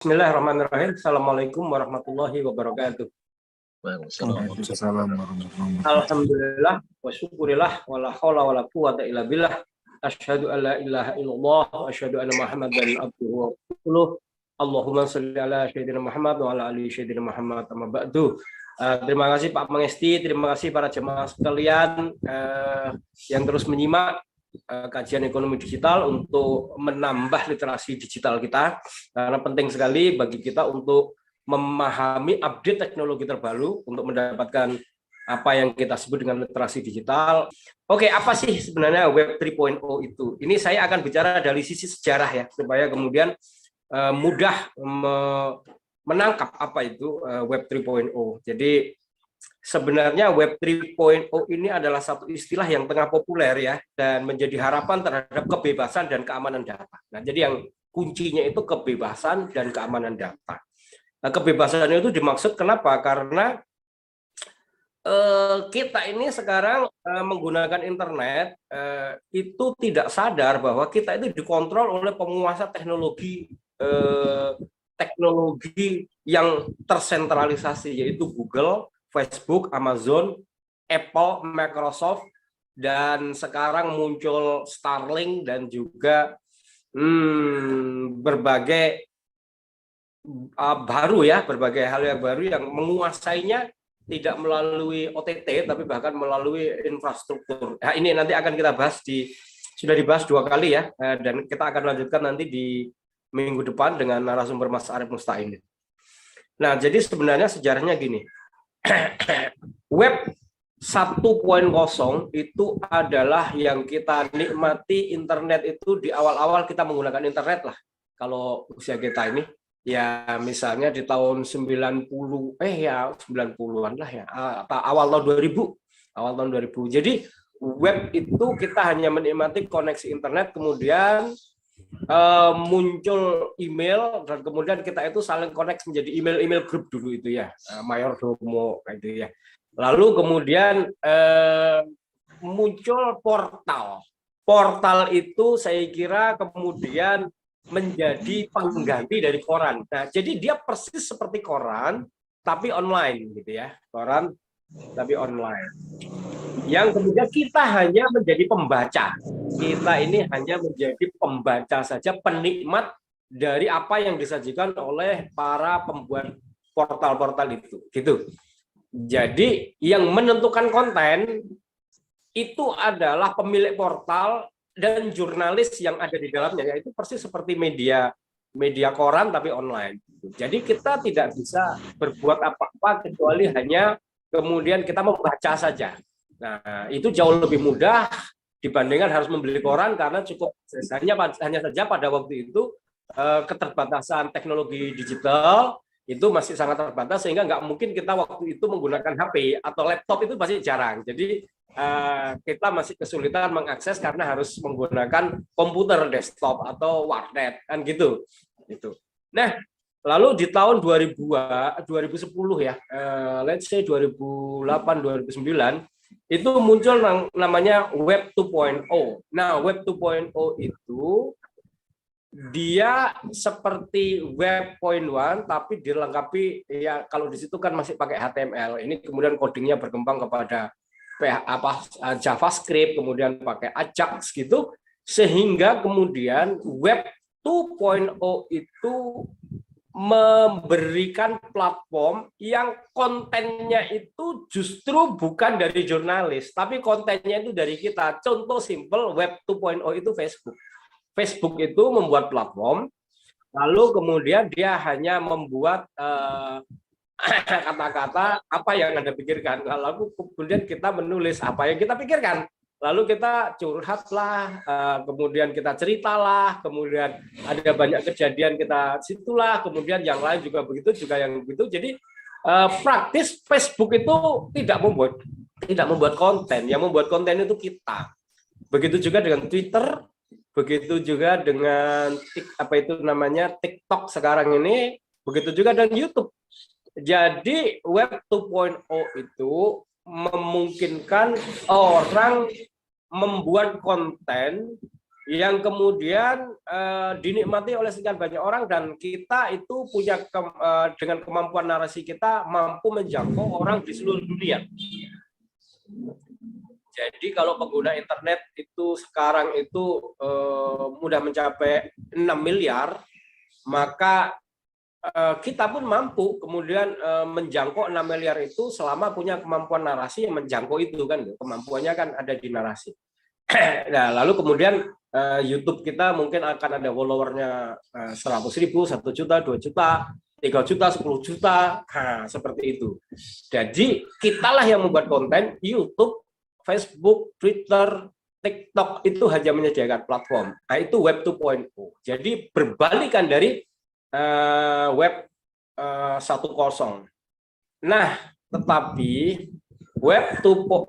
Bismillahirrahmanirrahim. Assalamualaikum warahmatullahi wabarakatuh. Waalaikumsalam warahmatullahi wabarakatuh. Alhamdulillah wa syukurillah wa la haula wa la quwata illa billah. Asyhadu an la ilaha illallah wa asyhadu anna Muhammadan abduhu wa rasuluh. Allahumma shalli ala sayyidina Muhammad wa ala ali sayyidina Muhammad. Amma ba'du. Terima kasih Pak Mengesti, terima kasih para jemaah sekalian yang terus menyimak kajian ekonomi digital untuk menambah literasi digital kita, karena penting sekali bagi kita untuk memahami update teknologi terbaru untuk mendapatkan apa yang kita sebut dengan literasi digital. Oke, apa sih sebenarnya Web 3.0 itu? Ini saya akan bicara dari sisi sejarah ya, supaya kemudian mudah menangkap apa itu Web 3.0. Jadi sebenarnya Web 3.0 ini adalah satu istilah yang tengah populer ya, dan menjadi harapan terhadap kebebasan dan keamanan data. Nah, jadi yang kuncinya itu kebebasan dan keamanan data. Nah, kebebasannya itu dimaksud kenapa? Karena kita ini sekarang menggunakan internet itu tidak sadar bahwa kita itu dikontrol oleh penguasa teknologi yang tersentralisasi, yaitu Google, Facebook, Amazon, Apple, Microsoft, dan sekarang muncul Starlink dan juga berbagai berbagai hal yang baru yang menguasainya tidak melalui OTT tapi bahkan melalui infrastruktur. Nah, ini nanti akan kita bahas sudah dibahas 2 kali ya, dan kita akan lanjutkan nanti di minggu depan dengan narasumber Mas Arief Musta'in. Nah, jadi sebenarnya sejarahnya gini. Web 1.0 itu adalah yang kita nikmati internet itu di awal-awal kita menggunakan internet lah. Kalau usia kita ini ya misalnya di tahun 90-an lah ya, atau awal tahun 2000. Jadi web itu kita hanya menikmati koneksi internet, kemudian muncul email, dan kemudian kita itu saling connect menjadi email grup dulu itu ya, Mayordomo kayak gitu ya. Lalu kemudian muncul portal itu saya kira kemudian menjadi pengganti dari koran. Nah, jadi dia persis seperti koran tapi online gitu ya, koran tapi online. Yang kemudian kita hanya menjadi pembaca. Kita ini hanya menjadi pembaca saja, penikmat dari apa yang disajikan oleh para pembuat portal-portal itu. Gitu. Jadi yang menentukan konten itu adalah pemilik portal dan jurnalis yang ada di dalamnya, yaitu persis seperti media koran tapi online. Jadi kita tidak bisa berbuat apa-apa kecuali hanya kemudian kita membaca saja. Nah, itu jauh lebih mudah dibandingkan harus membeli koran, karena cukup hanya saja pada waktu itu keterbatasan teknologi digital itu masih sangat terbatas, sehingga nggak mungkin kita waktu itu menggunakan HP atau laptop, itu masih jarang. Jadi kita masih kesulitan mengakses karena harus menggunakan komputer desktop atau warnet kan gitu. Nah, lalu di tahun 2010 ya, let's say 2008-2009 itu muncul namanya Web 2.0. Nah, Web 2.0 itu dia seperti Web 0.1 tapi dilengkapi ya, kalau di situ kan masih pakai HTML. Ini kemudian codingnya berkembang kepada JavaScript, kemudian pakai Ajax gitu, sehingga kemudian Web 2.0 itu memberikan platform yang kontennya itu justru bukan dari jurnalis, tapi kontennya itu dari kita. Contoh simple Web 2.0 itu Facebook. Facebook itu membuat platform, lalu kemudian dia hanya membuat kata-kata apa yang Anda pikirkan, lalu kemudian kita menulis apa yang kita pikirkan, lalu kita curhatlah, kemudian kita ceritalah, kemudian ada banyak kejadian kita situlah, kemudian yang lain juga begitu, juga yang begitu. Jadi praktis Facebook itu tidak membuat konten, yang membuat konten itu kita. Begitu juga dengan Twitter, begitu juga dengan TikTok sekarang ini, begitu juga dengan YouTube. Jadi Web 2.0 itu memungkinkan orang membuat konten yang kemudian dinikmati oleh sekian banyak orang, dan kita itu punya dengan kemampuan narasi kita mampu menjangkau orang di seluruh dunia. Jadi kalau pengguna internet itu sekarang itu mudah mencapai 6 miliar, maka kita pun mampu kemudian menjangkau 6 miliar itu selama punya kemampuan narasi yang menjangkau itu kan, kemampuannya kan ada di narasi. Nah, lalu kemudian YouTube kita mungkin akan ada followernya 100.000, 1 juta, 2 juta, 3 juta, 10 juta, nah, seperti itu. Jadi kitalah yang membuat konten. YouTube, Facebook, Twitter, TikTok itu hanya menyediakan platform. Nah, itu Web 2.0. Jadi berbalikan dari Web 1.0. Nah, tetapi Web 2.0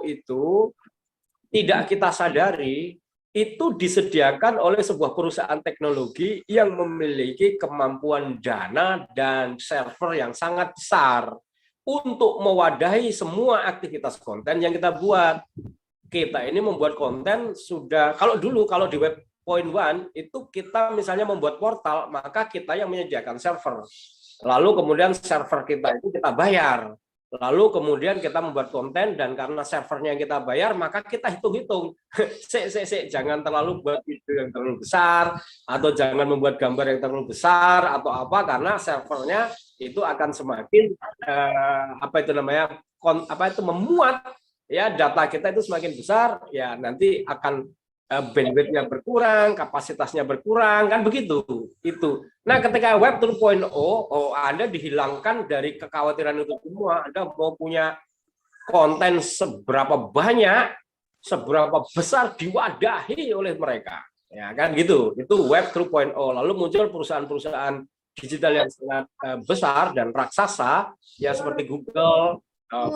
itu tidak kita sadari itu disediakan oleh sebuah perusahaan teknologi yang memiliki kemampuan dana dan server yang sangat besar untuk mewadahi semua aktivitas konten yang kita buat. Kita ini membuat konten sudah, kalau dulu kalau di Web 1.1 itu kita misalnya membuat portal, maka kita yang menyediakan server. Lalu kemudian server kita itu kita bayar. Lalu kemudian kita membuat konten, dan karena servernya yang kita bayar, maka kita hitung-hitung. Jangan terlalu buat video yang terlalu besar, atau jangan membuat gambar yang terlalu besar, atau apa, karena servernya itu akan semakin memuat, ya, data kita itu semakin besar, ya nanti akan bandwidth-nya berkurang, kapasitasnya berkurang, kan begitu. Itu. Nah, ketika Web 2.0, Anda dihilangkan dari kekhawatiran itu semua. Anda mau punya konten seberapa banyak, seberapa besar diwadahi oleh mereka. Ya, kan gitu. Itu Web 2.0. Lalu muncul perusahaan-perusahaan digital yang sangat besar dan raksasa, ya seperti Google,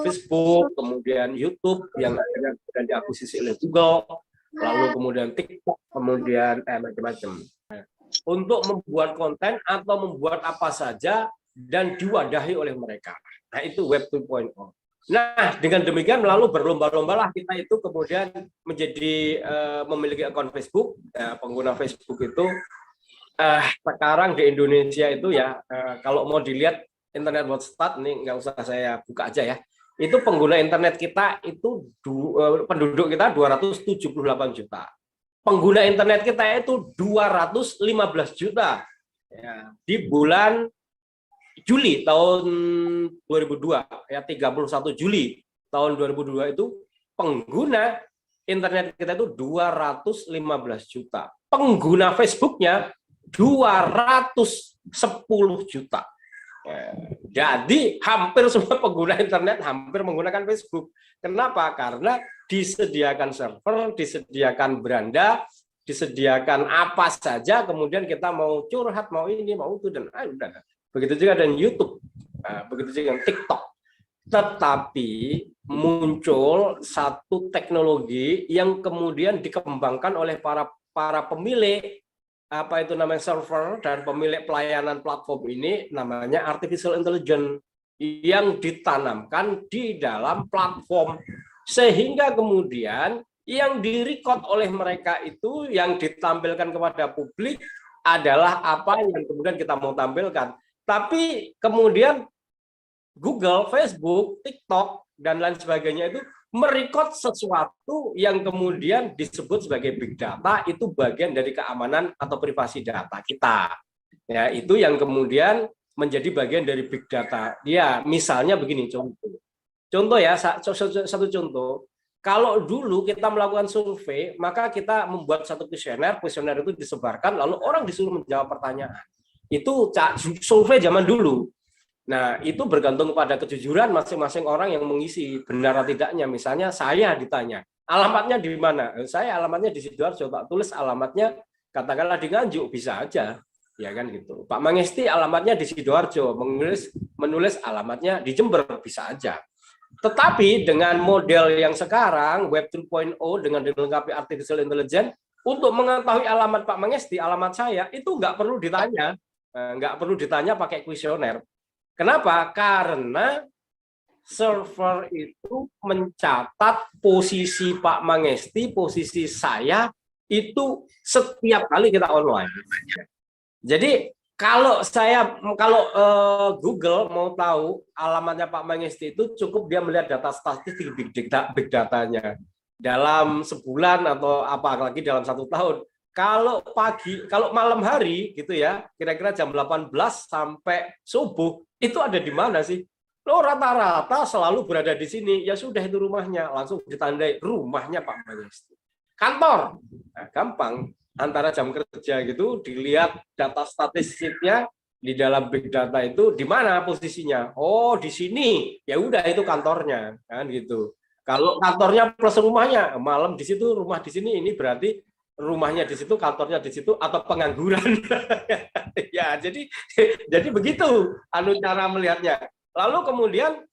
Facebook, kemudian YouTube yang akhirnya diakuisisi oleh Google, lalu kemudian TikTok, kemudian macam-macam. Untuk membuat konten atau membuat apa saja dan diwadahi oleh mereka. Nah, itu Web 2.0. Nah, dengan demikian lalu berlomba-lombalah kita itu kemudian menjadi memiliki akun Facebook. Pengguna Facebook itu sekarang di Indonesia itu ya, kalau mau dilihat Internet Watch Stat, nih nggak usah saya buka aja ya. Itu pengguna internet kita itu penduduk kita 278 juta. Pengguna internet kita itu 215 juta. Ya, di bulan Juli tahun 2002, ya 31 Juli tahun 2002 itu pengguna internet kita itu 215 juta. Pengguna Facebooknya 210 juta. Jadi hampir semua pengguna internet hampir menggunakan Facebook. Kenapa? Karena disediakan server, disediakan beranda, disediakan apa saja. Kemudian kita mau curhat, mau ini, mau itu, dan udah. Begitu juga dengan YouTube, begitu juga dengan TikTok. Tetapi muncul satu teknologi yang kemudian dikembangkan oleh para pemilik server dan pemilik pelayanan platform ini, namanya artificial intelligence, yang ditanamkan di dalam platform, sehingga kemudian yang direcord oleh mereka itu yang ditampilkan kepada publik adalah apa yang kemudian kita mau tampilkan. Tapi kemudian Google, Facebook, TikTok dan lain sebagainya itu merekod sesuatu yang kemudian disebut sebagai big data, itu bagian dari keamanan atau privasi data kita. Ya, itu yang kemudian menjadi bagian dari big data. Ya, misalnya begini contoh. Contoh ya, satu contoh. Kalau dulu kita melakukan survei, maka kita membuat satu kuesioner itu disebarkan, lalu orang disuruh menjawab pertanyaan. Itu survei zaman dulu. Nah, itu bergantung pada kejujuran masing-masing orang yang mengisi, benar atau tidaknya. Misalnya saya ditanya, alamatnya di mana? Saya alamatnya di Sidoarjo, tak tulis alamatnya katakanlah di Nganjuk, bisa aja. Ya kan gitu. Pak Mangesti alamatnya di Sidoarjo, menulis alamatnya di Jember, bisa aja. Tetapi dengan model yang sekarang, Web 3.0 dengan dilengkapi artificial intelligence, untuk mengetahui alamat Pak Mangesti, alamat saya, itu nggak perlu ditanya pakai kuesioner. Kenapa? Karena server itu mencatat posisi Pak Mangesti, posisi saya itu setiap kali kita online. Jadi kalau Google mau tahu alamatnya Pak Mengisti itu cukup dia melihat data statistik big datanya dalam sebulan atau apalagi dalam 1 tahun. Kalau malam hari gitu ya, kira-kira jam 18 sampai subuh itu ada di mana sih? Lo rata-rata selalu berada di sini. Ya sudah, itu rumahnya, langsung ditandai rumahnya Pak Mengisti. Kantor, nah, gampang. Antara jam kerja gitu dilihat data statistiknya di dalam big data itu di mana posisinya. Oh, di sini. Ya udah, itu kantornya kan gitu. Kalau kantornya plus rumahnya, malam di situ, rumah di sini, ini berarti rumahnya di situ, kantornya di situ, atau pengangguran. Ya, jadi begitu cara melihatnya. Lalu kemudian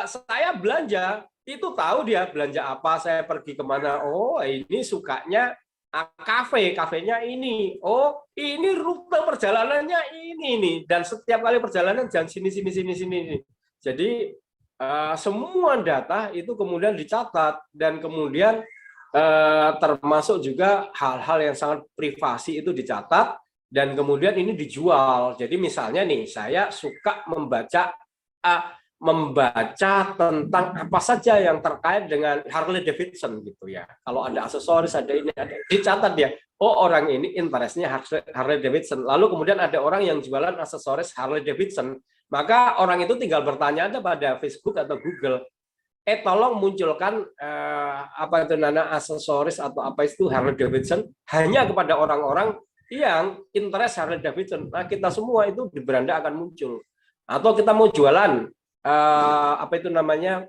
saya belanja, itu tahu dia belanja apa, saya pergi kemana. Oh, ini sukanya kafenya ini. Oh, ini rute perjalanannya ini nih. Dan setiap kali perjalanan jangan sini. Jadi semua data itu kemudian dicatat, dan kemudian termasuk juga hal-hal yang sangat privasi itu dicatat, dan kemudian ini dijual. Jadi misalnya nih, saya suka membaca tentang apa saja yang terkait dengan Harley Davidson gitu ya. Kalau ada aksesoris, ada ini, ada, dicatat dia. Oh, orang ini interestnya Harley Davidson. Lalu kemudian ada orang yang jualan aksesoris Harley Davidson. Maka orang itu tinggal bertanya aja pada Facebook atau Google. Tolong munculkan apa itu aksesoris atau apa itu Harley Davidson hanya kepada orang-orang yang interest Harley Davidson. Nah, kita semua itu di beranda akan muncul. Atau kita mau jualan apa itu namanya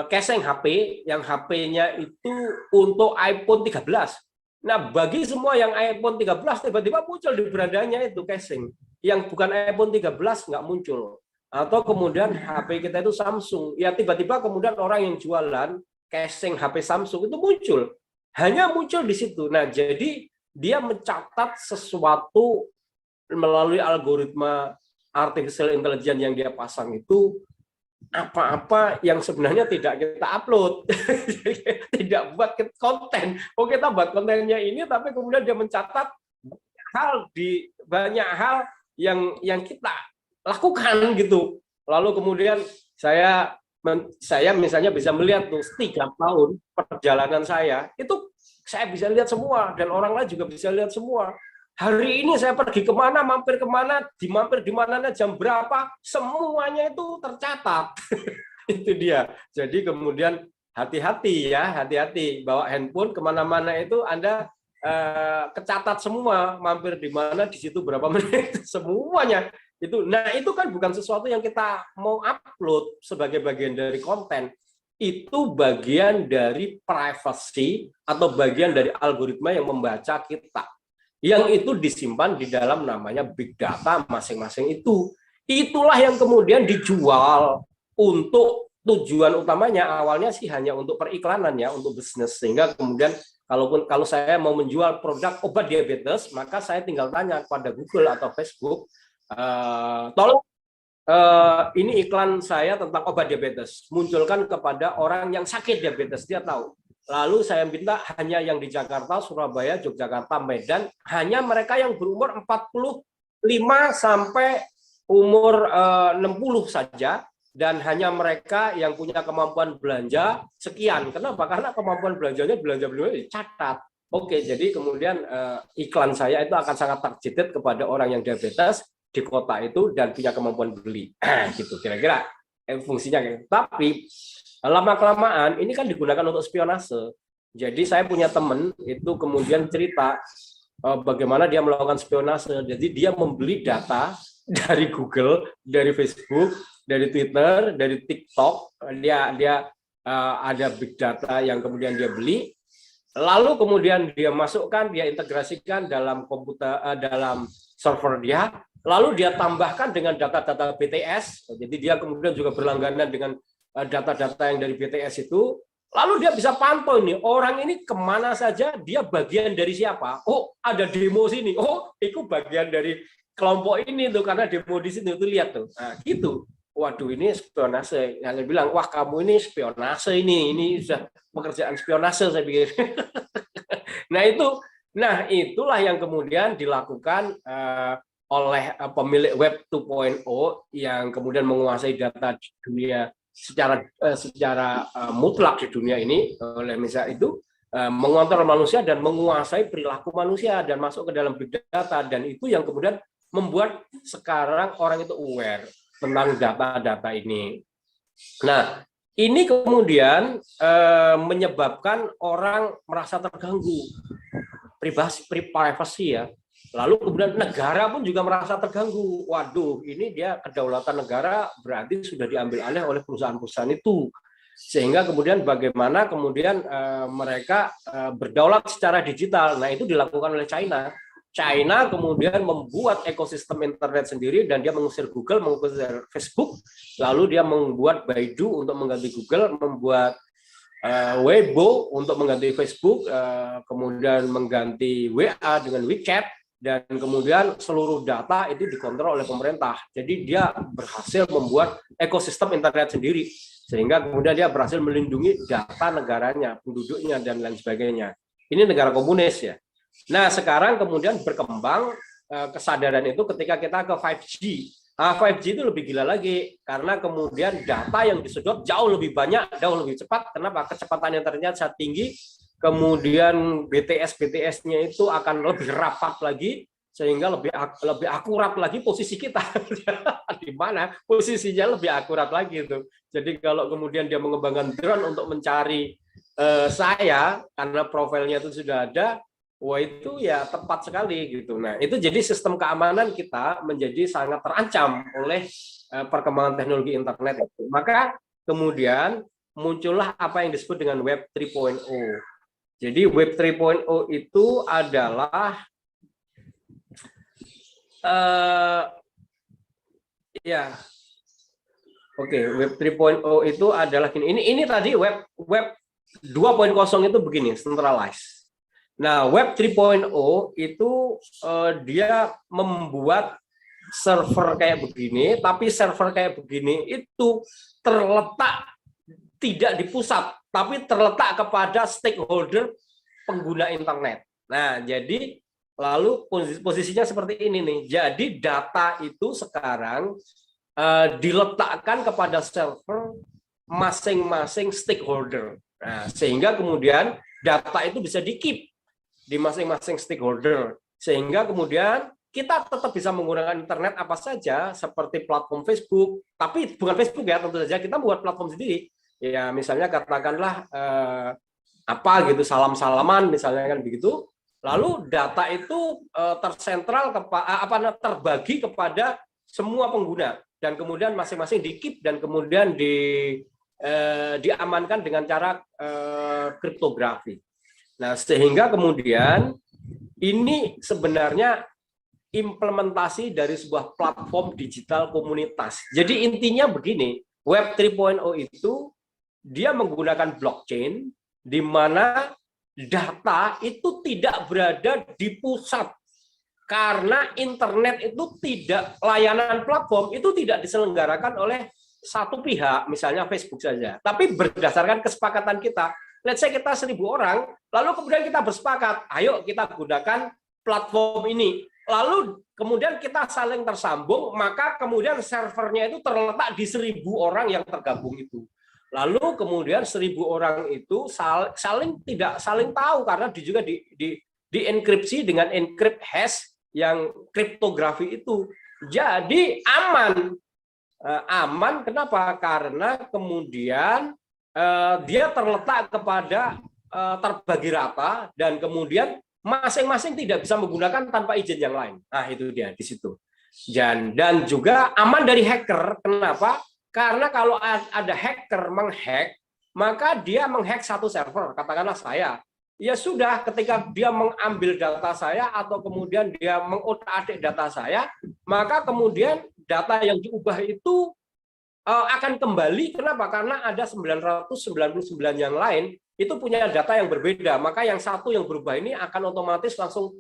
casing HP, yang HP-nya itu untuk iPhone 13. Nah, bagi semua yang iPhone 13 tiba-tiba muncul di berandanya itu casing. Yang bukan iPhone 13 nggak muncul. Atau kemudian HP kita itu Samsung, ya tiba-tiba kemudian orang yang jualan casing HP Samsung itu muncul. Hanya muncul di situ. Nah, jadi dia mencatat sesuatu melalui algoritma artificial intelligence yang dia pasang itu, apa-apa yang sebenarnya tidak kita upload. Tidak buat konten. Oh, kita buat kontennya ini, tapi kemudian dia mencatat banyak hal yang kita lakukan gitu. Lalu kemudian saya misalnya bisa melihat tuh 3 tahun perjalanan saya, itu saya bisa lihat semua, dan orang lain juga bisa lihat semua. Hari ini saya pergi kemana, mampir kemana, mampir di mana, jam berapa, semuanya itu tercatat. Itu dia. Jadi kemudian hati-hati ya, hati-hati bawa handphone kemana-mana itu Anda kecatat semua, mampir di mana, di situ berapa menit, semuanya itu. Nah, itu kan bukan sesuatu yang kita mau upload sebagai bagian dari konten. Itu bagian dari privacy atau bagian dari algoritma yang membaca kita, yang itu disimpan di dalam namanya big data masing-masing itu. Itulah yang kemudian dijual untuk tujuan utamanya, awalnya sih hanya untuk periklanan ya, untuk bisnis. Sehingga kemudian kalau saya mau menjual produk obat diabetes, maka saya tinggal tanya kepada Google atau Facebook, tolong ini iklan saya tentang obat diabetes, munculkan kepada orang yang sakit diabetes, dia tahu. Lalu saya minta hanya yang di Jakarta, Surabaya, Yogyakarta, Medan, hanya mereka yang berumur 45 sampai umur 60 saja, dan hanya mereka yang punya kemampuan belanja sekian. Kenapa? Karena kemampuan belanjanya belanja dicatat. Oke, jadi kemudian iklan saya itu akan sangat targeted kepada orang yang diabetes di kota itu dan punya kemampuan beli. Gitu kira-kira fungsinya. Tapi lama-kelamaan ini kan digunakan untuk spionase. Jadi saya punya teman itu kemudian cerita bagaimana dia melakukan spionase. Jadi dia membeli data dari Google, dari Facebook, dari Twitter, dari TikTok. Dia ada big data yang kemudian dia beli. Lalu kemudian dia masukkan, dia integrasikan dalam komputer, dalam server dia. Lalu dia tambahkan dengan data-data BTS. Jadi dia kemudian juga berlangganan dengan data-data yang dari BTS itu, lalu dia bisa pantau ini orang ini kemana saja, dia bagian dari siapa. Oh, ada demo sini, oh itu bagian dari kelompok ini tuh karena demo di sini tuh, lihat tuh. Nah gitu. Waduh, ini spionase. Yang bilang, wah kamu ini spionase, ini sudah pekerjaan spionase saya pikir. Nah itulah yang kemudian dilakukan oleh pemilik web 2.0 yang kemudian menguasai data di dunia secara mutlak di dunia ini, oleh misal itu mengontrol manusia dan menguasai perilaku manusia dan masuk ke dalam big data, dan itu yang kemudian membuat sekarang orang itu aware tentang data-data ini. Nah, ini kemudian menyebabkan orang merasa terganggu privasi ya. Lalu kemudian negara pun juga merasa terganggu. Waduh, ini dia kedaulatan negara berarti sudah diambil alih oleh perusahaan-perusahaan itu. Sehingga kemudian bagaimana kemudian mereka berdaulat secara digital. Nah, itu dilakukan oleh China. China kemudian membuat ekosistem internet sendiri dan dia mengusir Google, mengusir Facebook, lalu dia membuat Baidu untuk mengganti Google, membuat Weibo untuk mengganti Facebook, kemudian mengganti WA dengan WeChat, dan kemudian seluruh data itu dikontrol oleh pemerintah. Jadi dia berhasil membuat ekosistem internet sendiri, sehingga kemudian dia berhasil melindungi data negaranya, penduduknya, dan lain sebagainya. Ini negara komunis ya. Nah, sekarang kemudian berkembang kesadaran itu ketika kita ke 5G. Nah, 5G itu lebih gila lagi karena kemudian data yang disedot jauh lebih banyak, jauh lebih cepat. Kenapa? Kecepatan internetnya sangat tinggi. Kemudian BTS-nya itu akan lebih rapat lagi sehingga lebih akurat lagi posisi kita. Di mana posisinya lebih akurat lagi itu. Jadi kalau kemudian dia mengembangkan drone untuk mencari saya karena profilnya itu sudah ada, wah itu ya tepat sekali gitu. Nah itu jadi sistem keamanan kita menjadi sangat terancam oleh perkembangan teknologi internet itu. Maka kemudian muncullah apa yang disebut dengan Web 3.0. Jadi Web 3.0 itu adalah Web 3.0 itu adalah gini. Ini tadi web 2.0 itu begini, centralized. Nah, Web 3.0 itu dia membuat server kayak begini, tapi server kayak begini itu terletak tidak di pusat, tapi terletak kepada stakeholder pengguna internet. Nah, jadi lalu posisinya seperti ini nih. Jadi data itu sekarang diletakkan kepada server masing-masing stakeholder. Nah, sehingga kemudian data itu bisa di-keep di masing-masing stakeholder, sehingga kemudian kita tetap bisa menggunakan internet apa saja seperti platform Facebook, tapi bukan Facebook ya, tentu saja kita buat platform sendiri ya, misalnya katakanlah apa gitu, salam-salaman misalnya kan begitu, lalu data itu tersentral terbagi kepada semua pengguna dan kemudian masing-masing di-keep dan kemudian diamankan dengan cara kriptografi. Nah, sehingga kemudian ini sebenarnya implementasi dari sebuah platform digital komunitas. Jadi intinya begini, Web 3.0 itu dia menggunakan blockchain di mana data itu tidak berada di pusat. Karena internet itu tidak, layanan platform itu tidak diselenggarakan oleh satu pihak, misalnya Facebook saja, tapi berdasarkan kesepakatan kita. Let's say kita 1.000 orang, lalu kemudian kita bersepakat, ayo kita gunakan platform ini. Lalu kemudian kita saling tersambung, maka kemudian servernya itu terletak di 1.000 orang yang tergabung itu. Lalu kemudian 1.000 orang itu tidak saling tahu karena juga dienkripsi dengan encrypt hash yang kriptografi itu. Jadi aman. Aman kenapa? Karena kemudian dia terletak kepada terbagi rata dan kemudian masing-masing tidak bisa menggunakan tanpa izin yang lain. Nah, itu dia di situ. Dan juga aman dari hacker. Kenapa? Karena kalau ada hacker menghack, maka dia menghack satu server, katakanlah saya. Ya sudah, ketika dia mengambil data saya atau kemudian dia mengotak-atik data saya, maka kemudian data yang diubah itu akan kembali. Kenapa? Karena ada 999 yang lain itu punya data yang berbeda, maka yang satu yang berubah ini akan otomatis langsung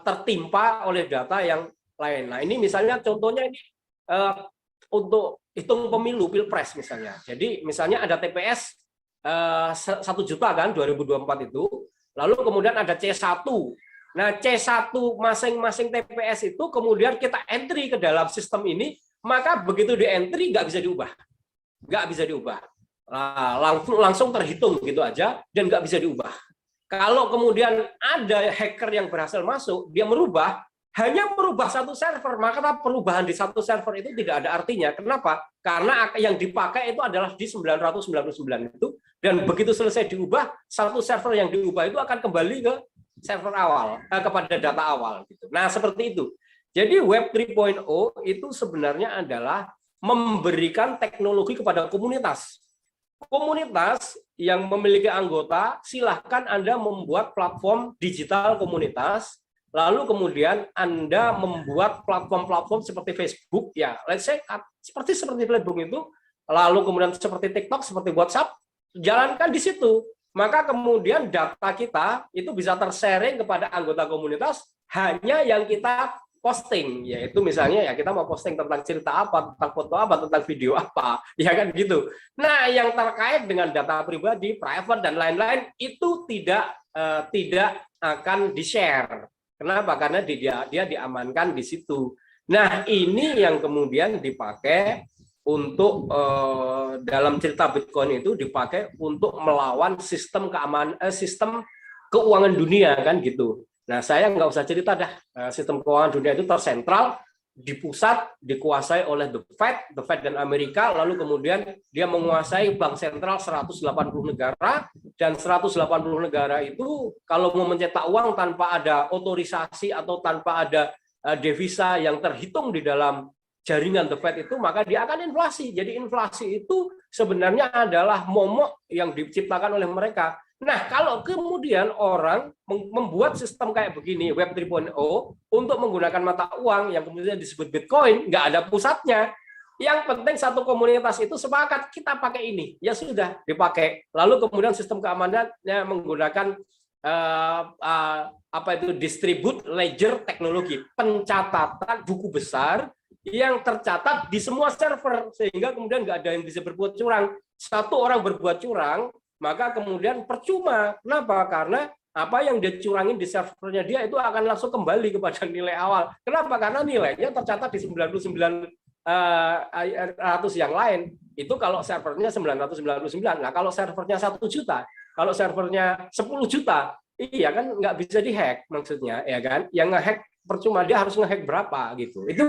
tertimpa oleh data yang lain. Nah, ini misalnya contohnya ini untuk hitung pemilu pilpres misalnya. Jadi misalnya ada TPS 1 juta kan 2024 itu. Lalu kemudian ada C1. Nah, C1 masing-masing TPS itu kemudian kita entry ke dalam sistem ini, maka begitu di entry nggak bisa diubah. Nggak bisa diubah. Langsung terhitung gitu aja dan nggak bisa diubah. Kalau kemudian ada hacker yang berhasil masuk, dia hanya merubah satu server, maka perubahan di satu server itu tidak ada artinya. Kenapa? Karena yang dipakai itu adalah di 999 itu, dan begitu selesai diubah, satu server yang diubah itu akan kembali ke server awal, kepada data awal. Gitu. Nah, seperti itu. Jadi Web 3.0 itu sebenarnya adalah memberikan teknologi kepada komunitas. Komunitas yang memiliki anggota, silahkan Anda membuat platform digital komunitas, lalu kemudian Anda membuat platform-platform seperti Facebook, ya, let's say seperti Facebook itu, lalu kemudian seperti TikTok, seperti WhatsApp, jalankan di situ. Maka kemudian data kita itu bisa tersharing kepada anggota komunitas hanya yang kita posting, yaitu misalnya ya kita mau posting tentang cerita apa, tentang foto apa, tentang video apa, ya kan gitu. Nah, yang terkait dengan data pribadi, private dan lain-lain itu tidak akan di-share. Kenapa? Karena dia diamankan di situ. Nah, ini yang kemudian dipakai untuk dalam cerita Bitcoin itu dipakai untuk melawan sistem sistem keuangan dunia kan gitu. Nah, saya nggak usah cerita dah, sistem keuangan dunia itu tersentral, di pusat, dikuasai oleh The Fed dan Amerika, lalu kemudian dia menguasai bank sentral 180 negara, dan 180 negara itu kalau mau mencetak uang tanpa ada otorisasi atau tanpa ada devisa yang terhitung di dalam jaringan The Fed itu, maka dia akan inflasi. Jadi inflasi itu sebenarnya adalah momok yang diciptakan oleh mereka. Nah, kalau kemudian orang membuat sistem kayak begini, Web 3.0, untuk menggunakan mata uang yang kemudian disebut Bitcoin, nggak ada pusatnya. Yang penting satu komunitas itu sepakat, kita pakai ini. Ya sudah, dipakai. Lalu kemudian sistem keamanannya menggunakan distribute ledger teknologi, pencatatan buku besar yang tercatat di semua server, sehingga kemudian nggak ada yang bisa berbuat curang. Satu orang berbuat curang, maka kemudian percuma. Kenapa? Karena apa yang dia curangin di servernya dia itu akan langsung kembali kepada nilai awal. Kenapa? Karena nilainya tercatat di 99 ratus yang lain. Itu kalau servernya 999. Nah, kalau servernya 1 juta, kalau servernya 10 juta, iya kan nggak bisa dihack maksudnya, ya kan? Yang ngehack percuma, dia harus ngehack berapa gitu. Itu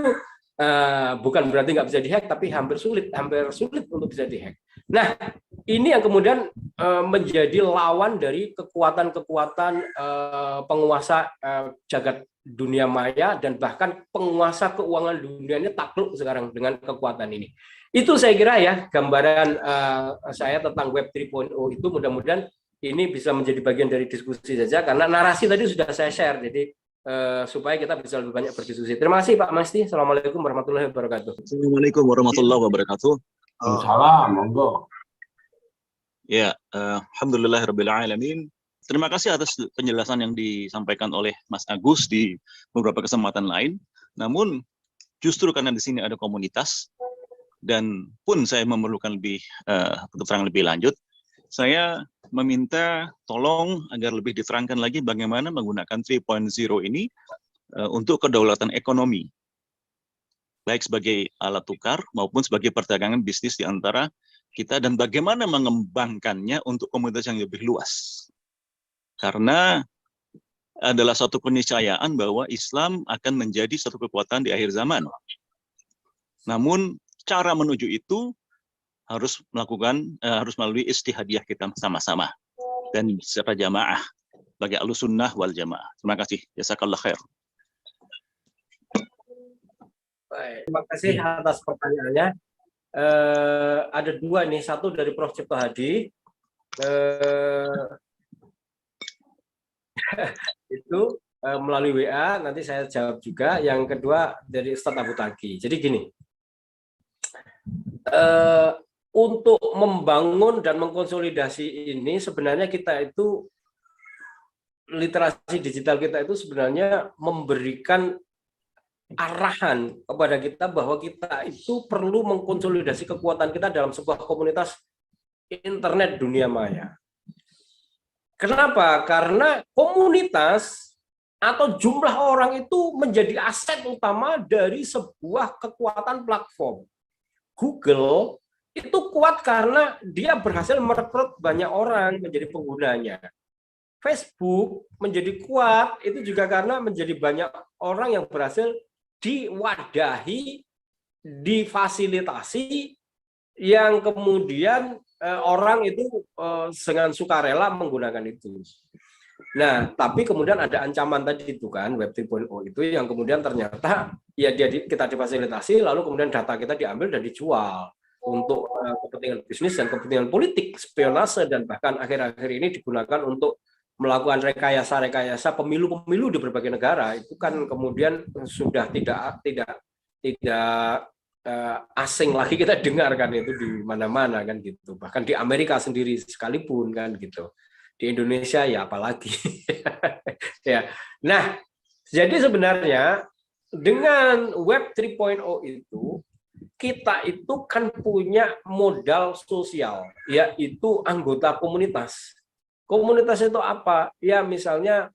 bukan berarti nggak bisa dihack, tapi hampir sulit untuk bisa dihack. Nah, ini yang kemudian menjadi lawan dari kekuatan-kekuatan penguasa jagat dunia maya, dan bahkan penguasa keuangan dunianya takluk sekarang dengan kekuatan ini. Itu saya kira ya gambaran saya tentang Web 3.0 itu. Mudah-mudahan ini bisa menjadi bagian dari diskusi saja, karena narasi tadi sudah saya share, jadi supaya kita bisa lebih banyak berdiskusi. Terima kasih Pak Masti. Assalamualaikum warahmatullahi wabarakatuh. Assalamualaikum warahmatullahi wabarakatuh. Salam, monggo. Ya, alhamdulillahirabbil alamin. Terima kasih atas penjelasan yang disampaikan oleh Mas Agus di beberapa kesempatan lain. Namun justru karena di sini ada komunitas, dan pun saya memerlukan keterangan lebih lanjut, saya meminta tolong agar lebih diterangkan lagi bagaimana menggunakan 3.0 ini untuk kedaulatan ekonomi, baik sebagai alat tukar maupun sebagai perdagangan bisnis di antara kita, dan bagaimana mengembangkannya untuk komunitas yang lebih luas. Karena adalah suatu keniscayaan bahwa Islam akan menjadi satu kekuatan di akhir zaman. Namun cara menuju itu harus melalui istihadiyah kita sama-sama dan secara jamaah bagi Ahlussunnah wal Jamaah. Terima kasih. Jazakallah khair. Baik, terima kasih atas pertanyaannya. Ada dua nih, satu dari Prof. Cipto Hadi, itu melalui WA, nanti saya jawab juga. Yang kedua dari Ustadz Abu Tagi. Jadi gini, untuk membangun dan mengkonsolidasi ini sebenarnya kita itu, literasi digital kita itu sebenarnya memberikan arahan kepada kita bahwa kita itu perlu mengkonsolidasi kekuatan kita dalam sebuah komunitas internet dunia maya. Kenapa? Karena komunitas atau jumlah orang itu menjadi aset utama dari sebuah kekuatan platform. Google itu kuat karena dia berhasil merekrut banyak orang menjadi penggunanya. Facebook menjadi kuat itu juga karena menjadi banyak orang yang berhasil diwadahi, difasilitasi, yang kemudian orang itu dengan sukarela menggunakan itu. Nah, tapi kemudian ada ancaman tadi itu kan, Web 3.0 itu yang kemudian ternyata ya kita difasilitasi, lalu kemudian data kita diambil dan dijual untuk kepentingan bisnis dan kepentingan politik, spionase, dan bahkan akhir-akhir ini digunakan untuk melakukan rekayasa pemilu-pemilu di berbagai negara. Itu kan kemudian sudah tidak asing lagi kita dengarkan itu di mana-mana kan gitu. Bahkan di Amerika sendiri sekalipun kan gitu. Di Indonesia ya apalagi. Ya. Nah, jadi sebenarnya dengan Web 3.0 itu kita itu kan punya modal sosial, yaitu anggota komunitas. Komunitas itu apa? Ya misalnya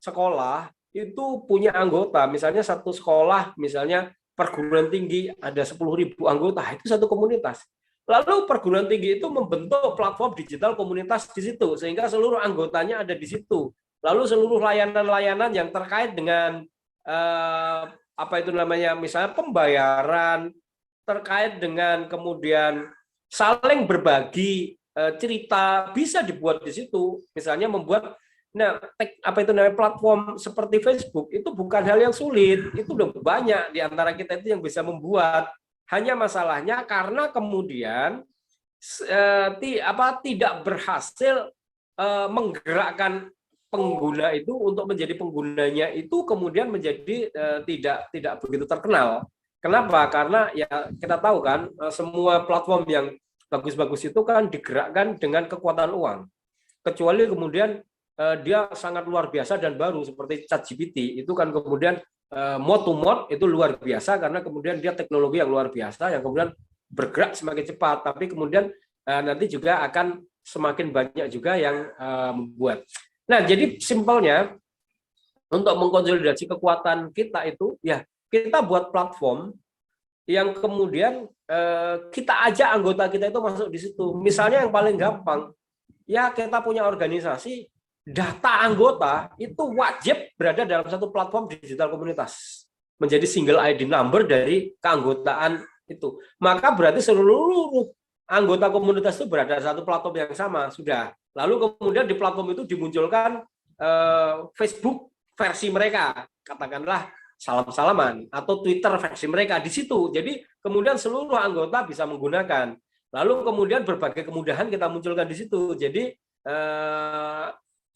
sekolah itu punya anggota, misalnya satu sekolah, misalnya perguruan tinggi ada 10.000 anggota, itu satu komunitas. Lalu perguruan tinggi itu membentuk platform digital komunitas di situ, sehingga seluruh anggotanya ada di situ. Lalu seluruh layanan-layanan yang terkait dengan apa itu namanya, misalnya pembayaran, terkait dengan kemudian saling berbagi cerita bisa dibuat di situ. Misalnya membuat apa itu namanya platform seperti Facebook itu bukan hal yang sulit, itu udah banyak di antara kita itu yang bisa membuat. Hanya masalahnya karena kemudian tidak berhasil menggerakkan pengguna itu untuk menjadi penggunanya itu kemudian menjadi tidak begitu terkenal. Kenapa? Karena ya kita tahu kan semua platform yang bagus-bagus itu kan digerakkan dengan kekuatan uang. Kecuali kemudian dia sangat luar biasa dan baru seperti ChatGPT itu kan kemudian mod to mod itu luar biasa karena kemudian dia teknologi yang luar biasa yang kemudian bergerak semakin cepat, tapi kemudian nanti juga akan semakin banyak juga yang membuat. Nah, jadi simpelnya untuk mengkonsolidasi kekuatan kita itu ya kita buat platform yang kemudian kita ajak anggota kita itu masuk di situ. Misalnya yang paling gampang, ya kita punya organisasi, data anggota itu wajib berada dalam satu platform digital komunitas, menjadi single ID number dari keanggotaan itu. Maka berarti seluruh anggota komunitas itu berada di satu platform yang sama, sudah. Lalu kemudian di platform itu dimunculkan Facebook versi mereka, katakanlah salam-salaman, atau Twitter versi mereka di situ. Jadi kemudian seluruh anggota bisa menggunakan. Lalu kemudian berbagai kemudahan kita munculkan di situ. Jadi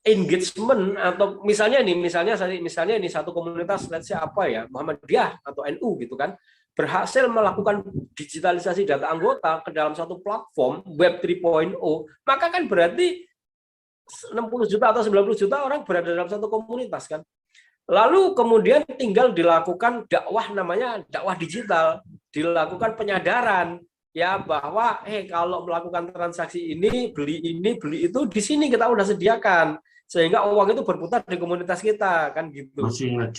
engagement atau misalnya ini satu komunitas, let's say apa ya, Muhammadiyah atau NU gitu kan, berhasil melakukan digitalisasi data anggota ke dalam satu platform Web 3.0, maka kan berarti 60 juta atau 90 juta orang berada dalam satu komunitas kan. Lalu kemudian tinggal dilakukan dakwah, namanya dakwah digital, dilakukan penyadaran ya bahwa kalau melakukan transaksi ini, beli itu di sini kita udah sediakan, sehingga uang itu berputar di komunitas kita kan gitu.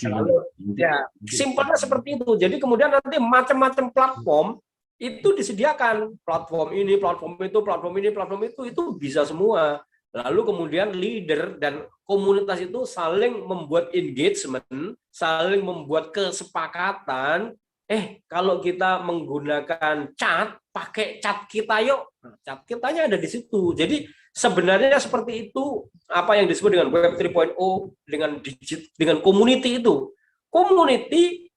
Lalu, ya simpelnya seperti itu. Jadi kemudian nanti macam-macam platform itu disediakan, platform ini, platform itu, platform ini, platform itu bisa semua. Lalu kemudian leader dan komunitas itu saling membuat engagement, saling membuat kesepakatan. Kalau kita menggunakan chat, pakai chat kita yuk. Nah, chat kitanya ada di situ. Jadi sebenarnya seperti itu apa yang disebut dengan Web 3.0 dengan community itu. Community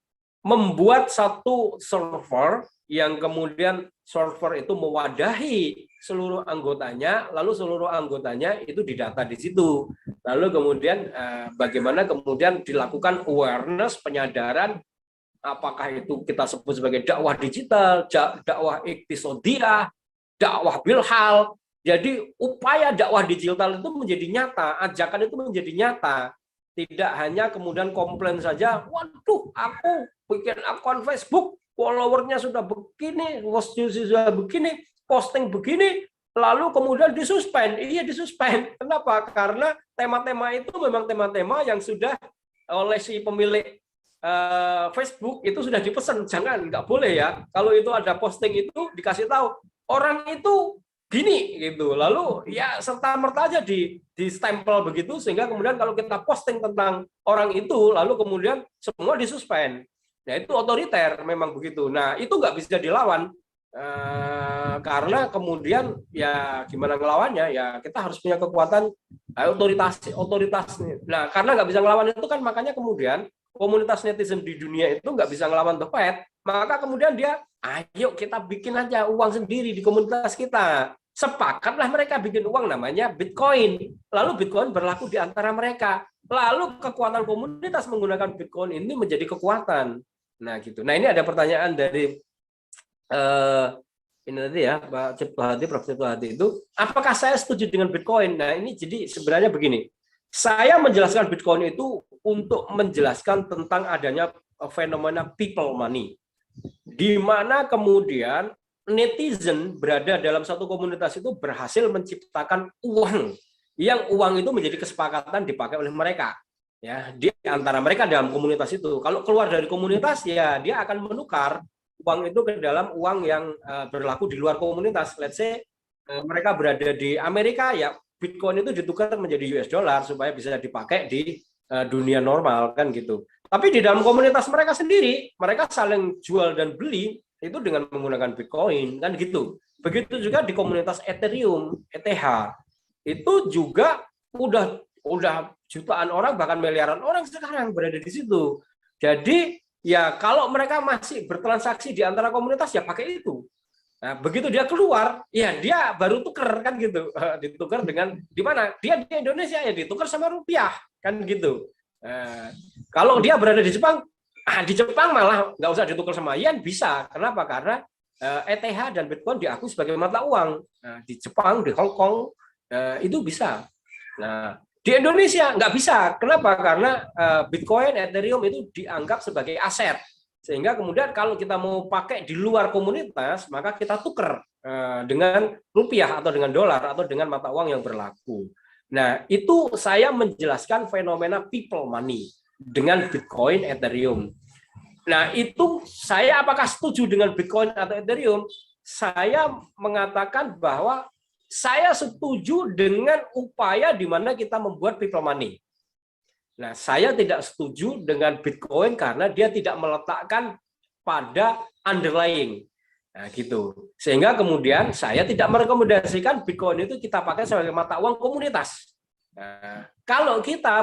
membuat satu server yang kemudian server itu mewadahi seluruh anggotanya, lalu seluruh anggotanya itu didata di situ. Lalu kemudian bagaimana kemudian dilakukan awareness, penyadaran, apakah itu kita sebut sebagai dakwah digital, dakwah iktisodiyah, dakwah bilhal. Jadi upaya dakwah digital itu menjadi nyata, ajakan itu menjadi nyata. Tidak hanya kemudian komplain saja, waduh aku bikin akun Facebook, followernya sudah begini, sudah begini, posting begini, lalu kemudian disuspend. Iya, disuspend. Kenapa? Karena tema-tema itu memang tema-tema yang sudah oleh si pemilik Facebook itu sudah dipesan, jangan, nggak boleh ya. Kalau itu ada posting itu dikasih tahu orang itu gini gitu. Lalu ya serta merta aja di stempel begitu, sehingga kemudian kalau kita posting tentang orang itu, lalu kemudian semua disuspend. Nah itu otoriter memang begitu. Nah itu nggak bisa dilawan. Karena kemudian ya gimana ngelawannya, ya kita harus punya kekuatan otoritas. Nah karena nggak bisa ngelawan itu kan, makanya kemudian komunitas netizen di dunia itu nggak bisa ngelawan The Fed, maka kemudian dia, ayo kita bikin aja uang sendiri di komunitas kita. Sepakatlah mereka bikin uang namanya Bitcoin. Lalu Bitcoin berlaku di antara mereka. Lalu kekuatan komunitas menggunakan Bitcoin ini menjadi kekuatan. Nah gitu. Nah ini ada pertanyaan dari ini tadi ya Pak Ciptohadi, Prof. Ciptohadi itu, apakah saya setuju dengan Bitcoin? Nah ini jadi sebenarnya begini. Saya menjelaskan Bitcoin itu untuk menjelaskan tentang adanya fenomena people money, di mana kemudian netizen berada dalam satu komunitas itu berhasil menciptakan uang, yang uang itu menjadi kesepakatan dipakai oleh mereka, ya di antara mereka dalam komunitas itu. Kalau keluar dari komunitas, ya dia akan menukar uang itu ke dalam uang yang berlaku di luar komunitas. Let's say mereka berada di Amerika, ya Bitcoin itu ditukar menjadi US dollar supaya bisa dipakai di dunia normal kan gitu. Tapi di dalam komunitas mereka sendiri, mereka saling jual dan beli itu dengan menggunakan Bitcoin kan gitu. Begitu juga di komunitas Ethereum, ETH. Itu juga udah jutaan orang, bahkan miliaran orang sekarang berada di situ. Jadi ya kalau mereka masih bertransaksi di antara komunitas, ya pakai itu. Nah, begitu dia keluar, ya dia baru tuker kan gitu, ditukar dengan di mana? Dia di Indonesia ya ditukar sama rupiah kan gitu. Kalau dia berada di Jepang, di Jepang malah nggak usah ditukar sama yen, bisa. Kenapa? Karena ETH dan Bitcoin diakui sebagai mata uang. Di Jepang, di Hong Kong itu bisa. Nah, di Indonesia nggak bisa. Kenapa? Karena Bitcoin, Ethereum itu dianggap sebagai aset. Sehingga kemudian kalau kita mau pakai di luar komunitas, maka kita tuker dengan rupiah atau dengan dolar atau dengan mata uang yang berlaku. Nah, itu saya menjelaskan fenomena people money dengan Bitcoin, Ethereum. Nah, itu saya apakah setuju dengan Bitcoin atau Ethereum? Saya mengatakan bahwa saya setuju dengan upaya di mana kita membuat people money. Nah, saya tidak setuju dengan Bitcoin karena dia tidak meletakkan pada underlying. Nah, gitu. Sehingga kemudian saya tidak merekomendasikan Bitcoin itu kita pakai sebagai mata uang komunitas. Nah, kalau kita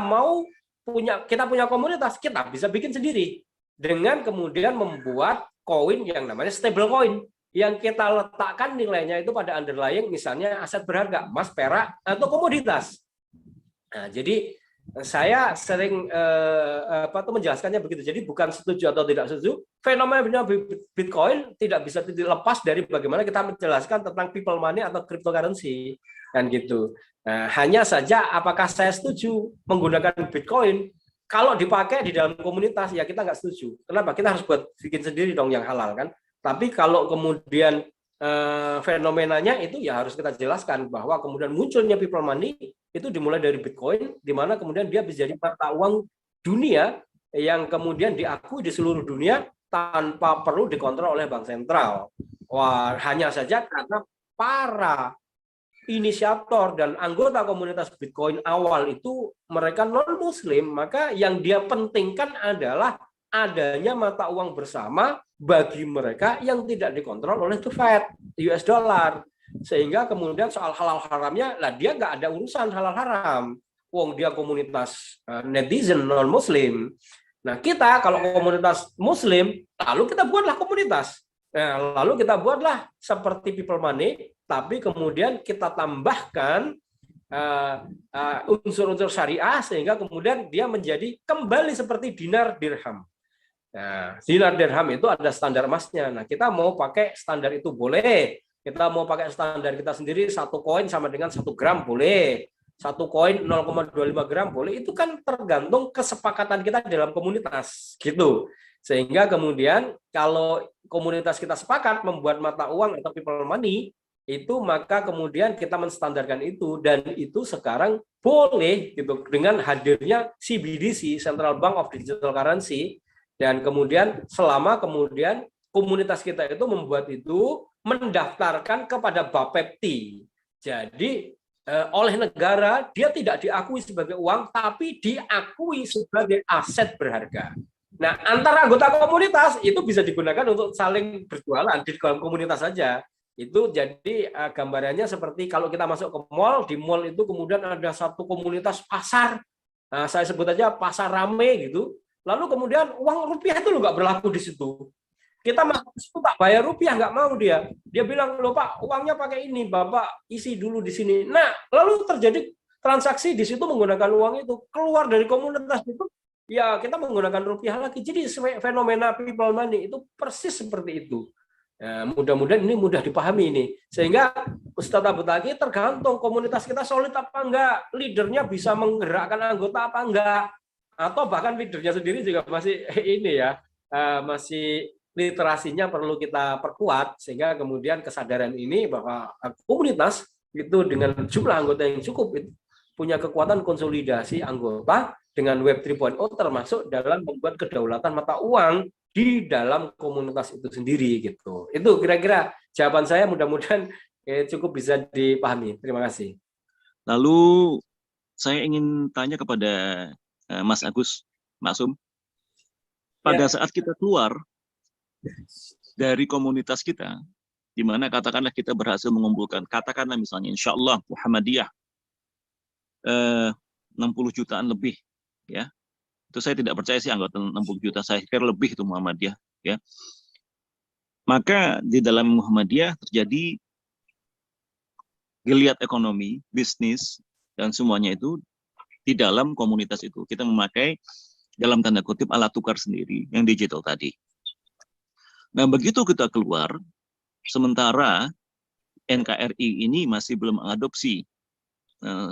punya komunitas, kita bisa bikin sendiri dengan kemudian membuat koin yang namanya stable coin, yang kita letakkan nilainya itu pada underlying, misalnya aset berharga, emas, perak, atau komoditas. Nah, jadi saya sering menjelaskannya begitu. Jadi bukan setuju atau tidak setuju. Fenomena Bitcoin tidak bisa dilepas dari bagaimana kita menjelaskan tentang people money atau cryptocurrency kan gitu. Nah, hanya saja apakah saya setuju menggunakan Bitcoin kalau dipakai di dalam komunitas, ya kita nggak setuju. Kenapa? Kita harus bikin sendiri dong yang halal kan. Tapi kalau kemudian fenomenanya itu ya harus kita jelaskan bahwa kemudian munculnya people money itu dimulai dari Bitcoin, di mana kemudian dia bisa jadi mata uang dunia yang kemudian diakui di seluruh dunia tanpa perlu dikontrol oleh bank sentral. Wah, hanya saja karena para inisiator dan anggota komunitas Bitcoin awal itu mereka non-Muslim, maka yang dia pentingkan adalah adanya mata uang bersama bagi mereka yang tidak dikontrol oleh the Fed, US dollar. Sehingga kemudian soal halal haramnya, lah dia nggak ada urusan halal haram. Wong dia komunitas netizen non-Muslim. Nah kita kalau komunitas Muslim, lalu kita buatlah komunitas. Nah, lalu kita buatlah seperti people money, tapi kemudian kita tambahkan unsur-unsur syariah sehingga kemudian dia menjadi kembali seperti dinar dirham. Nah, dinar dirham itu ada standar emasnya. Nah, kita mau pakai standar itu boleh. Kita mau pakai standar kita sendiri, 1 koin sama dengan 1 gram boleh. 1 koin 0,25 gram boleh. Itu kan tergantung kesepakatan kita dalam komunitas, gitu. Sehingga kemudian kalau komunitas kita sepakat membuat mata uang atau people money, itu maka kemudian kita menstandarkan itu, dan itu sekarang boleh gitu dengan hadirnya CBDC, Central Bank of Digital Currency, dan kemudian selama kemudian komunitas kita itu membuat itu mendaftarkan kepada Bapepti. Jadi oleh negara dia tidak diakui sebagai uang, tapi diakui sebagai aset berharga. Nah, antara anggota komunitas itu bisa digunakan untuk saling berjualan di dalam komunitas saja. Itu jadi gambarannya seperti kalau kita masuk ke mall, di mall itu kemudian ada satu komunitas pasar, nah, saya sebut aja pasar rame gitu. Lalu kemudian uang rupiah itu nggak berlaku di situ. Kita masuk ke situ tak bayar rupiah, nggak mau dia. Dia bilang, loh Pak, uangnya pakai ini, Bapak isi dulu di sini. Nah, lalu terjadi transaksi di situ menggunakan uang itu, keluar dari komunitas itu, ya kita menggunakan rupiah lagi. Jadi fenomena people money itu persis seperti itu. Ya, mudah-mudahan ini mudah dipahami ini, sehingga Ustadz Abu Taqi tergantung komunitas kita solid apa enggak, leadernya bisa menggerakkan anggota apa enggak, atau bahkan leadernya sendiri juga masih ini ya, masih literasinya perlu kita perkuat, sehingga kemudian kesadaran ini bahwa komunitas itu dengan jumlah anggota yang cukup itu punya kekuatan konsolidasi anggota dengan Web 3.0 termasuk dalam membuat kedaulatan mata uang di dalam komunitas itu sendiri gitu. Itu kira-kira jawaban saya, mudah-mudahan cukup bisa dipahami. Terima kasih. Lalu saya ingin tanya kepada Mas Agus Maksum. Pada saat kita keluar dari komunitas kita, di mana katakanlah kita berhasil mengumpulkan, katakanlah misalnya insya Allah Muhammadiyah 60 jutaan lebih, ya. Itu saya tidak percaya sih anggota 60 juta, saya kira lebih itu Muhammadiyah, ya. Maka di dalam Muhammadiyah terjadi geliat ekonomi, bisnis, dan semuanya itu di dalam komunitas itu. Kita memakai dalam tanda kutip alat tukar sendiri yang digital tadi. Nah, begitu kita keluar, sementara NKRI ini masih belum mengadopsi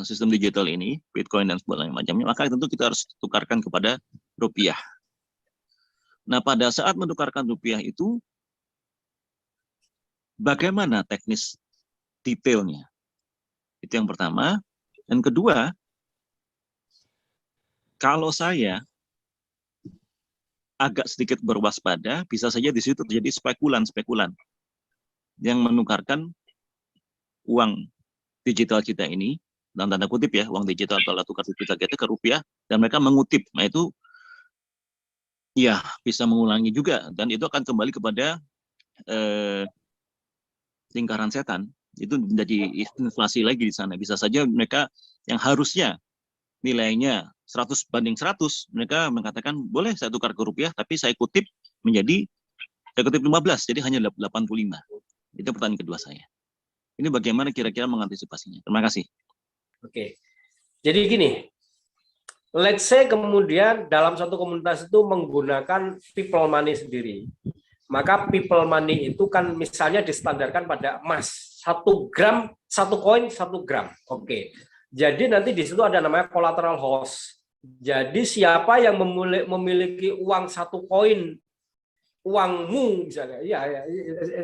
sistem digital ini, Bitcoin dan segala macamnya, maka tentu kita harus tukarkan kepada rupiah. Nah, pada saat menukarkan rupiah itu, bagaimana teknis detailnya? Itu yang pertama. Dan kedua, kalau saya agak sedikit berwaspada, bisa saja di situ terjadi spekulan-spekulan yang menukarkan uang digital kita ini, dalam tanda kutip ya, uang digital atau alat tukar digital kita ke rupiah, dan mereka mengutip. Nah itu ya bisa mengulangi juga, dan itu akan kembali kepada lingkaran setan. Itu menjadi inflasi lagi di sana. Bisa saja mereka yang harusnya nilainya 100/100, mereka mengatakan boleh saya tukar ke rupiah, tapi saya kutip 15, jadi hanya 85. Itu pertanyaan kedua saya. Ini bagaimana kira-kira mengantisipasinya? Terima kasih. Oke, jadi gini, let's say kemudian dalam satu komunitas itu menggunakan people money sendiri. Maka people money itu kan misalnya distandarkan pada emas, 1 gram, 1 koin 1 gram. Oke, jadi nanti di situ ada namanya collateral host. Jadi siapa yang memiliki uang 1 koin, uangmu misalnya, ya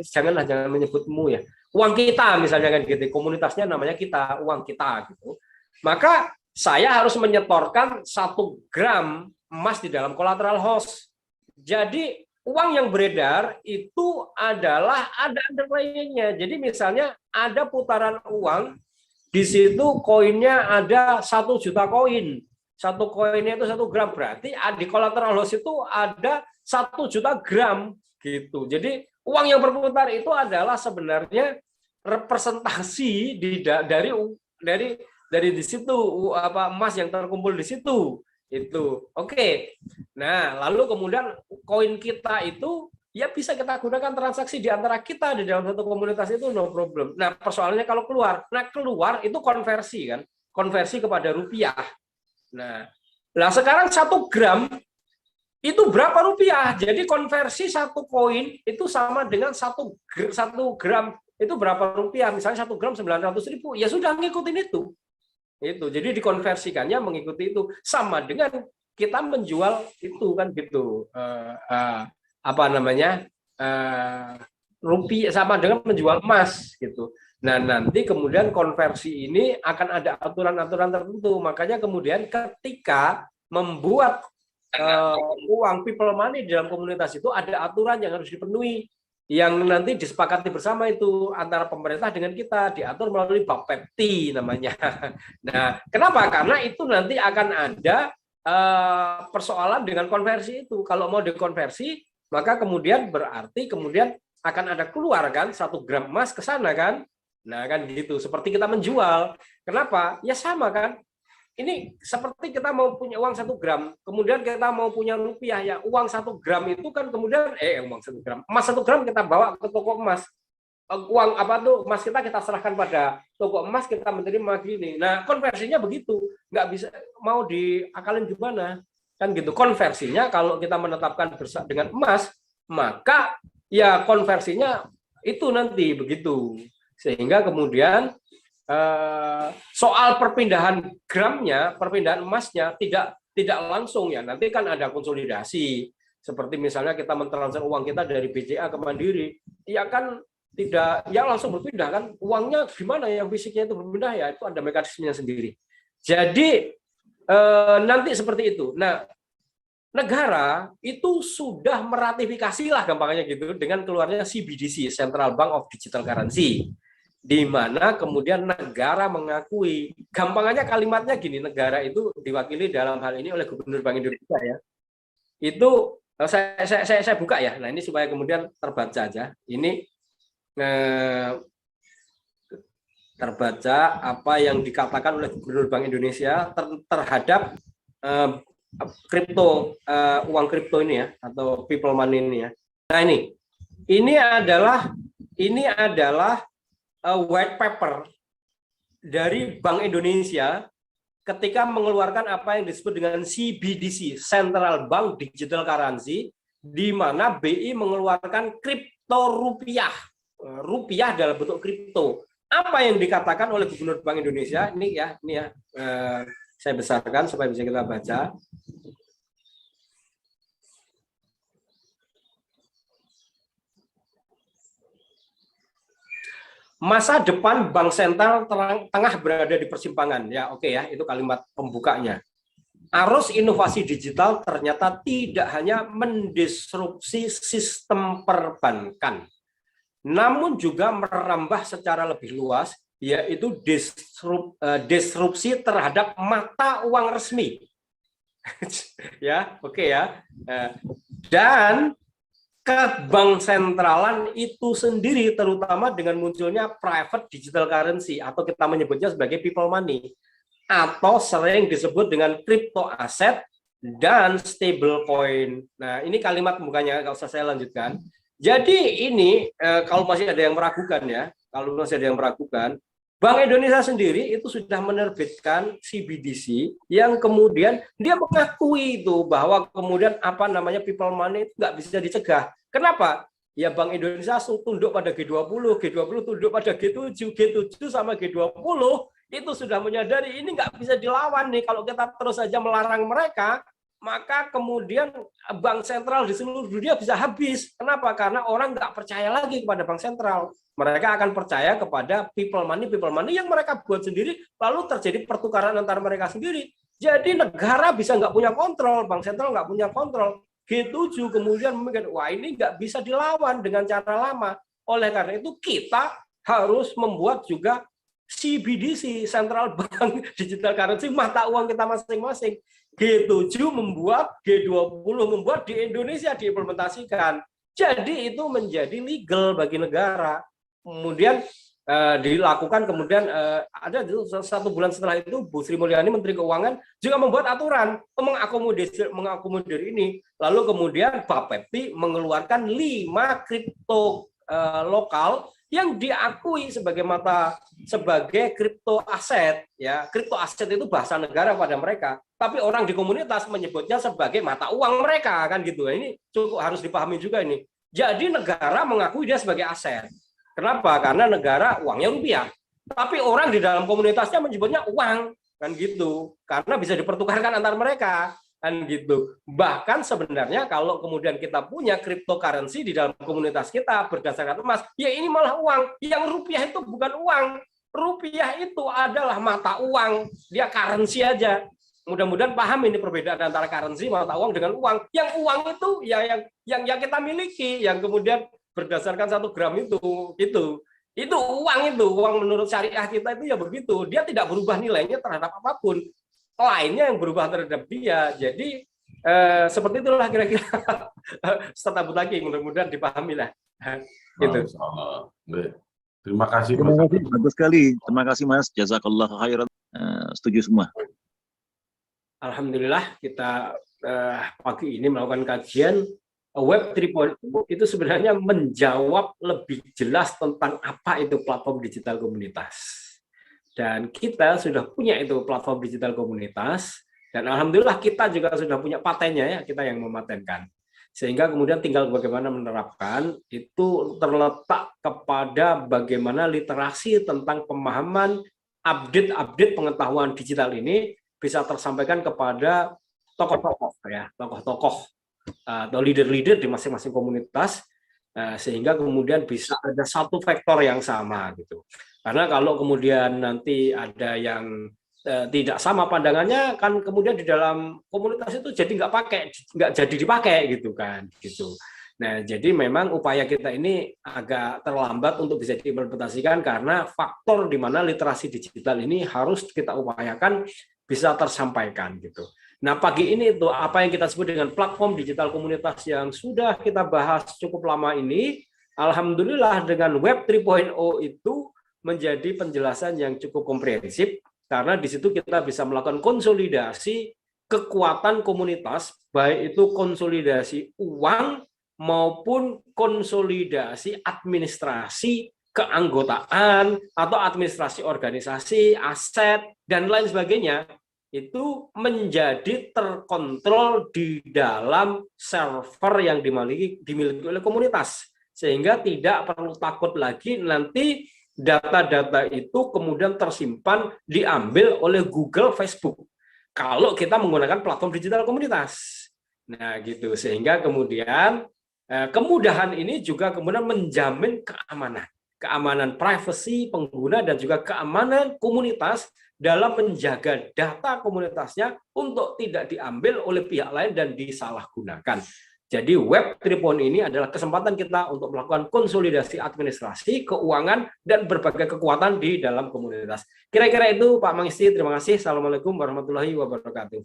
jangan menyebutmu ya, uang kita misalnya kan gitu, komunitasnya namanya kita, uang kita gitu. Maka saya harus menyetorkan 1 gram emas di dalam collateral host. Jadi uang yang beredar itu adalah ada underlying-nya. Jadi misalnya ada putaran uang, di situ koinnya ada 1 juta koin. 1 koinnya itu 1 gram, berarti di collateral host itu ada 1 juta gram gitu. Jadi uang yang berputar itu adalah sebenarnya representasi dari di situ emas yang terkumpul di situ itu. Oke. Nah, lalu kemudian koin kita itu ya bisa kita gunakan transaksi di antara kita di dalam satu komunitas itu, no problem. Nah, persoalannya kalau keluar. Nah, keluar itu konversi kan. Konversi kepada rupiah. Nah, sekarang 1 gram itu berapa rupiah? Jadi konversi 1 koin itu sama dengan 1 gram itu berapa rupiah? Misalnya 1 gram 900.000, ya sudah ngikutin itu. Itu. Jadi dikonversikannya mengikuti itu, sama dengan kita menjual itu kan gitu. Rupiah sama dengan menjual emas gitu. Nah, nanti kemudian konversi ini akan ada aturan-aturan tertentu. Makanya kemudian ketika membuat uang people money dalam komunitas itu ada aturan yang harus dipenuhi, yang nanti disepakati bersama itu antara pemerintah dengan kita, diatur melalui Bapepti namanya. Nah, kenapa? Karena itu nanti akan ada persoalan dengan konversi itu. Kalau mau dikonversi, maka kemudian berarti kemudian akan ada keluar kan 1 gram emas ke sana kan. Nah, kan gitu. Seperti kita menjual. Kenapa? Ya sama kan. Ini seperti kita mau punya uang 1 gram, kemudian kita mau punya rupiah ya. Uang 1 gram itu kan kemudian uang 1 gram. Emas 1 gram kita bawa ke toko emas. Uang apa tuh emas kita serahkan pada toko emas, kita menerima gini. Nah, konversinya begitu. Nggak bisa mau diakalin gimana? Kan gitu. Konversinya kalau kita menetapkan dengan emas, maka ya konversinya itu nanti begitu. Sehingga kemudian soal perpindahan gramnya, perpindahan emasnya tidak langsung ya. Nanti kan ada konsolidasi. Seperti misalnya kita mentransfer uang kita dari BCA ke Mandiri, ya kan tidak ya langsung berpindah kan. Uangnya gimana yang fisiknya itu berpindah ya, itu ada mekanismenya sendiri. Jadi nanti seperti itu. Nah, negara itu sudah meratifikasi lah gampangnya gitu dengan keluarnya CBDC, Central Bank of Digital Currency, di mana kemudian negara mengakui, gampangannya kalimatnya gini, negara itu diwakili dalam hal ini oleh Gubernur Bank Indonesia ya. Itu saya buka ya. Nah, ini supaya kemudian terbaca aja. Ini terbaca apa yang dikatakan oleh Gubernur Bank Indonesia terhadap kripto, uang kripto ini ya, atau people money ini ya. Nah, ini adalah white paper dari Bank Indonesia ketika mengeluarkan apa yang disebut dengan CBDC, Central Bank Digital Currency, di mana BI mengeluarkan kripto rupiah, rupiah dalam bentuk kripto. Apa yang dikatakan oleh Gubernur Bank Indonesia ini ya, saya besarkan supaya bisa kita baca. Masa depan bank sentral tengah berada di persimpangan. Ya, oke ya, itu kalimat pembukanya. Arus inovasi digital ternyata tidak hanya mendisrupsi sistem perbankan, namun juga merambah secara lebih luas, yaitu disrupsi terhadap mata uang resmi. Ya, oke ya. Dan kebank sentralan itu sendiri, terutama dengan munculnya private digital currency atau kita menyebutnya sebagai people money, atau sering disebut dengan crypto aset dan stable coin. Nah, ini kalimat pembukanya, nggak usah saya lanjutkan. Jadi ini kalau masih ada yang meragukan ya, kalau masih ada yang meragukan, Bank Indonesia sendiri itu sudah menerbitkan CBDC yang kemudian dia mengakui itu bahwa kemudian apa namanya people money itu nggak bisa dicegah. Kenapa? Ya Bank Indonesia tunduk pada G20, G20 tunduk pada G7, G7 sama G20 itu sudah menyadari ini nggak bisa dilawan nih. Kalau kita terus saja melarang mereka, maka kemudian bank sentral di seluruh dunia bisa habis. Kenapa? Karena orang nggak percaya lagi kepada bank sentral. Mereka akan percaya kepada people money yang mereka buat sendiri, lalu terjadi pertukaran antara mereka sendiri. Jadi negara bisa nggak punya kontrol, bank sentral nggak punya kontrol. G7 kemudian memikir, wah ini nggak bisa dilawan dengan cara lama. Oleh karena itu kita harus membuat juga CBDC, Central Bank Digital Currency, mata uang kita masing-masing. G7 membuat, G20 membuat, di Indonesia diimplementasikan. Jadi itu menjadi legal bagi negara. Kemudian dilakukan, kemudian ada 1 bulan setelah itu Bu Sri Mulyani Menteri Keuangan juga membuat aturan mengakomodir ini. Lalu kemudian Bapepti mengeluarkan 5 kripto lokal yang diakui sebagai kripto aset ya. Kripto aset itu bahasa negara pada mereka, tapi orang di komunitas menyebutnya sebagai mata uang mereka kan gitu. Ini cukup harus dipahami juga ini. Jadi negara mengakui dia sebagai aset. Kenapa? Karena negara uangnya rupiah, tapi orang di dalam komunitasnya menyebutnya uang kan gitu, karena bisa dipertukarkan antar mereka. kan gitu. Bahkan sebenarnya kalau kemudian kita punya cryptocurrency di dalam komunitas kita berdasarkan emas, ya ini malah uang. Yang rupiah itu bukan uang. Rupiah itu adalah mata uang, dia currency aja. Mudah-mudahan paham ini perbedaan antara currency mata uang dengan uang. Yang uang itu ya yang kita miliki, yang kemudian berdasarkan 1 gram itu uang menurut syariah kita itu ya begitu. Dia tidak berubah nilainya terhadap apapun. Lainnya yang berubah terhadap dia. Jadi seperti itulah kira-kira. Ustaz Abu Taki, mudah-mudahan dipahami lah. Gitu. Terima kasih. Terima kasih. Bagus sekali. Terima kasih Mas. Jazakallah khairan. Setuju semua. Alhamdulillah kita pagi ini melakukan kajian Web 3.0 itu sebenarnya menjawab lebih jelas tentang apa itu platform digital komunitas. Dan kita sudah punya itu platform digital komunitas, dan alhamdulillah kita juga sudah punya patennya ya, kita yang mematenkan. Sehingga kemudian tinggal bagaimana menerapkan, itu terletak kepada bagaimana literasi tentang pemahaman update pengetahuan digital ini bisa tersampaikan kepada tokoh-tokoh ya, tokoh-tokoh atau leader-leader di masing-masing komunitas, sehingga kemudian bisa ada satu vektor yang sama gitu. Karena kalau kemudian nanti ada yang tidak sama pandangannya, kan kemudian di dalam komunitas itu jadi nggak jadi dipakai gitu kan gitu. Nah, jadi memang upaya kita ini agak terlambat untuk bisa diimplementasikan karena faktor di mana literasi digital ini harus kita upayakan bisa tersampaikan gitu. Nah, pagi ini itu apa yang kita sebut dengan platform digital komunitas yang sudah kita bahas cukup lama ini, alhamdulillah dengan Web 3.0 itu menjadi penjelasan yang cukup komprehensif karena di situ kita bisa melakukan konsolidasi kekuatan komunitas, baik itu konsolidasi uang maupun konsolidasi administrasi keanggotaan atau administrasi organisasi, aset dan lain sebagainya. Itu menjadi terkontrol di dalam server yang dimiliki oleh komunitas, sehingga tidak perlu takut lagi nanti data-data itu kemudian tersimpan diambil oleh Google, Facebook kalau kita menggunakan platform digital komunitas. Nah gitu, sehingga kemudian kemudahan ini juga kemudian menjamin keamanan privasi pengguna dan juga keamanan komunitas dalam menjaga data komunitasnya untuk tidak diambil oleh pihak lain dan disalahgunakan. Jadi Web 3.0 ini adalah kesempatan kita untuk melakukan konsolidasi administrasi, keuangan, dan berbagai kekuatan di dalam komunitas. Kira-kira itu Pak Mangisti, terima kasih. Assalamualaikum warahmatullahi wabarakatuh.